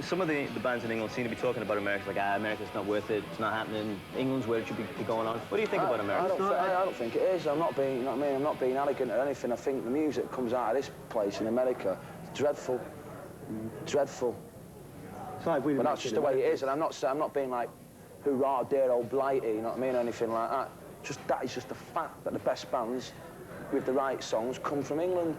some of the bands in England seem to be talking about America, like, America's not worth it, it's not happening, England's where it should be going on. What do you think about America? I don't think it is. I'm not being, you know what I mean? I'm not being arrogant or anything. I think the music that comes out of this place in America is dreadful. Dreadful. It's like but that's just the way it is, and I'm not being like, hoorah, dear old Blighty, you know what I mean, or anything like that. That is just a fact that the best bands with the right songs come from England.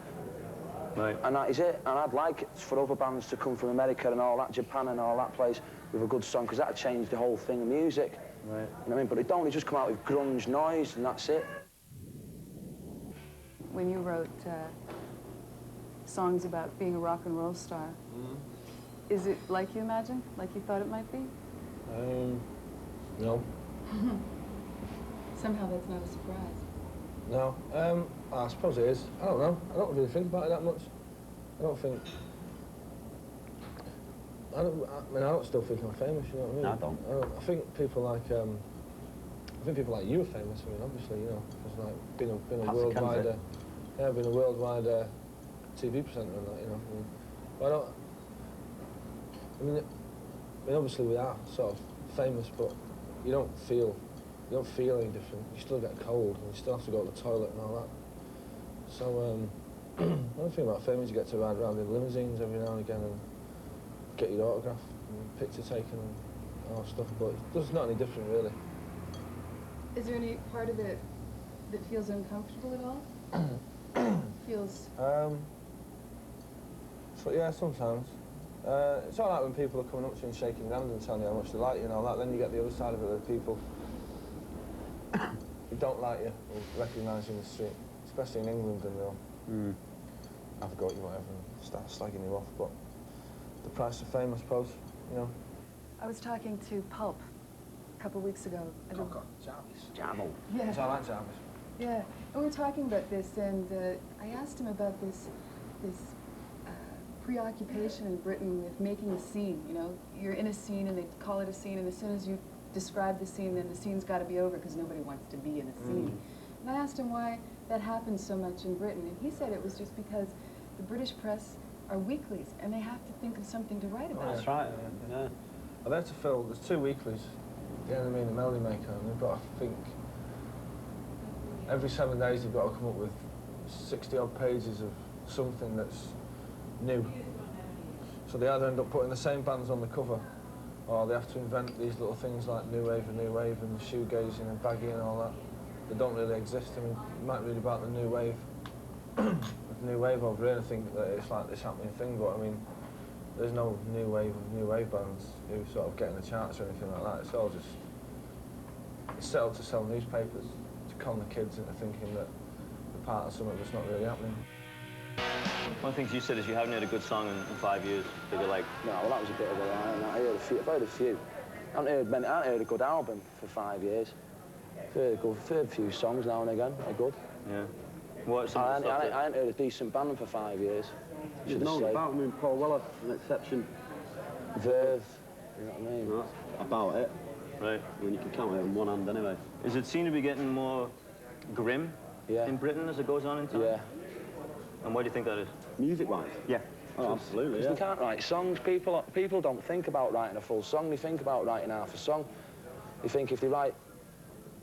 Right. And that is it. And I'd like it for other bands to come from America and all that, Japan and all that place, with a good song, because that'd change the whole thing of music. Right. You know what I mean? But they don't, they just come out with grunge noise, and that's it. When you wrote songs about being a rock and roll star, is it like you imagined? Like you thought it might be? No. Somehow that's not a surprise. No. I suppose it is. I don't know. I don't really think about it that much. I don't think... I don't still think I'm famous, you know what I mean? No, I don't. I think people like... I think people like you are famous, I mean, obviously, you know, because like being a worldwide... being a worldwide TV presenter and that, you know. But I mean, obviously we are sort of famous, but you don't feel any different. You still get cold, and you still have to go to the toilet and all that. So, one thing about fame is you get to ride around in limousines every now and again and get your autograph and picture taken and all that stuff, but it's not any different, really. Is there any part of it that feels uncomfortable at all? Feels... So, yeah, sometimes. It's all right when people are coming up to you and shaking your hand and telling you how much they like you and all that. Then you get the other side of it, the people who don't like you will recognise you in the street, especially in England, and they'll have a go at you, whatever, and start slagging you off. But the price of fame, I suppose, you know. I was talking to Pulp a couple of weeks ago. Oh, God, Jarvis. Jarmo. Yeah. So I like Jarvis. Yeah, and we were talking about this, and I asked him about this preoccupation in Britain with making a scene. You know, you're in a scene and they call it a scene, and as soon as you describe the scene, then the scene's got to be over because nobody wants to be in a scene. And I asked him why that happens so much in Britain, and he said it was just because the British press are weeklies and they have to think of something to write about. That's right. Yeah. I've had to fill. There's 2 weeklies, The Enemy and The Melody Maker, and they've got to think. Every 7 days they've got to come up with 60-odd pages of something that's new. So they either end up putting the same bands on the cover, or they have to invent these little things like new wave and shoegazing and baggy and all that. They don't really exist. I mean, you might read about the new wave, the new wave over here and think that it's like this happening thing, but I mean, there's no new wave bands who sort of get in the charts or anything like that. It's all just, it's set up to sell newspapers, to con the kids into thinking that they're part of something that's not really happening. One of the things you said is you haven't heard a good song in 5 years that you like. No, well, that was a bit of a lie. I heard a few. I've heard a few. I haven't heard a good album for 5 years. I've heard a few songs now and again. They're good. Yeah. What? I haven't heard a decent band for 5 years. You've known about him, Paul Weller, an exception. Verve, you know what I mean? That's about it. Right. I mean, you can count it on one hand anyway. Does it seem to be getting more grim in Britain as it goes on in time? Yeah. And why do you think that is? Music-wise? Yeah. Oh, absolutely, yeah. You can't write songs. People don't think about writing a full song. They think about writing half a song. They think if they write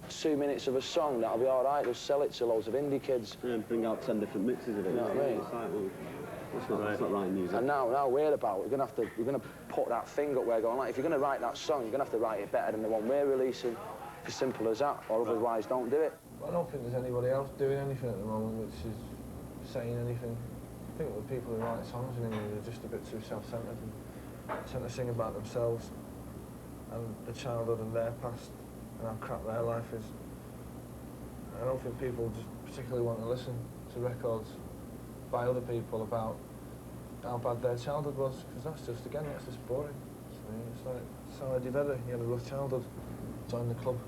2 minutes of a song, that'll be all right. They'll sell it to loads of indie kids. Yeah, and bring out 10 different mixes of it. You know what I mean? It's like, well, that's not writing music. And now we're gonna put that thing up. We're going like, if you're gonna write that song, you're gonna have to write it better than the one we're releasing. It's as simple as that. Or otherwise, don't do it. I don't think there's anybody else doing anything at the moment which is saying anything. I think the people who write songs in England are just a bit too self-centred and tend to sing about themselves and the childhood and their past and how crap their life is. I don't think people just particularly want to listen to records by other people about how bad their childhood was, because that's just boring. It's like, so Eddie Vedder, he had a rough childhood, joined the club.